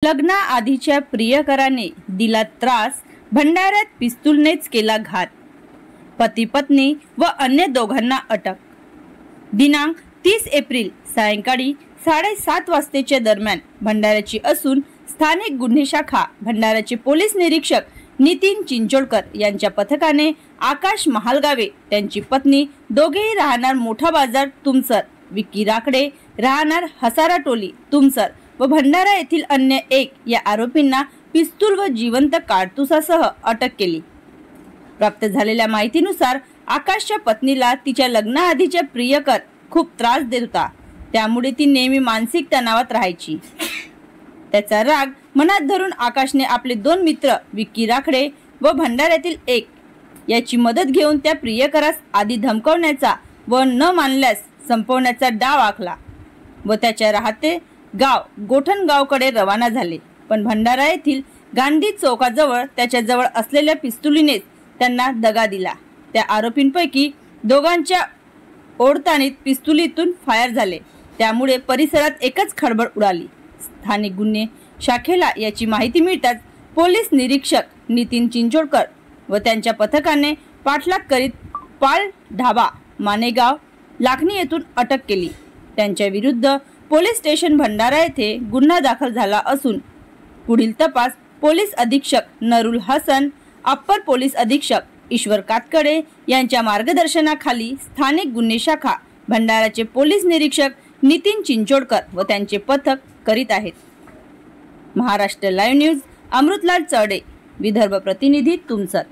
लग्नाआधीच्या प्रियकराने दिला त्रास, भंडाऱ्यात पिस्तूलनेच केला घात. पती पत्नी व अन्य दोघांना अटक. दिनांक 30 एप्रिल सायंकाळी 7:30 वाजतेच्या दरम्यान भंडाऱ्याची असून स्थानिक गुन्हे शाखा भंडाऱ्याचे पोलीस निरीक्षक नितीन चिंचोळकर यांच्या पथकाने आकाश महालगावे, त्यांची पत्नी, दोघेही राहणार मोठा बाजार तुमसर, विक्की राकडे राहणार हसारा टोली तुमसर व भंडारा येथील अन्य एक या आरोपींना पिस्तूल व जिवंत काडतुसासह अटक केली. प्राप्त झालेल्या माहितीनुसार आकाशच्या पत्नीला तिच्या लग्नाआधीच्या प्रियकर खूप त्रास देत होता, त्यामुळे ती नेहमी मानसिक तणावात राहायची. त्याचा राग मनात धरून आकाशने आपले 2 मित्र विक्की राकडे व भंडाऱ्यातील एक याची मदत घेऊन त्या प्रियकरास आधी धमकावण्याचा व न मानल्यास संपवण्याचा डाव आखला व त्याच्या राहते गाव गोठणगावकडे रवाना झाले. पण भंडारा येथील गांधी चौकाजवळ त्याच्याजवळ असलेल्या पिस्तुलीनेच त्यांना दगा दिला. त्या आरोपींपैकी दोघांच्या ओढताणीत पिस्तुलीतून फायर झाले, त्यामुळे परिसरात एकच खळबळ उडाली. स्थानिक गुन्हे शाखेला याची माहिती मिळताच पोलीस निरीक्षक नितीन चिंचोळकर व त्यांच्या पथकाने पाठलाग करीत पाल ढाबा मानेगाव लाखनी येथून अटक केली. त्यांच्या विरुद्ध पोलीस स्टेशन भंडारा येथे गुन्हा दाखल झाला असून पुढील तपास पोलीस अधीक्षक नरुल हसन, अप्पर पोलीस अधीक्षक ईश्वर कातकडे यांच्या मार्गदर्शनाखाली स्थानिक गुन्हे शाखा भंडाराचे पोलीस निरीक्षक नितीन चिंचोळकर व त्यांचे पथक करीत आहेत. महाराष्ट्र लाईव्ह न्यूज, अमृतलाल चौडे, विदर्भ प्रतिनिधी तुमसर.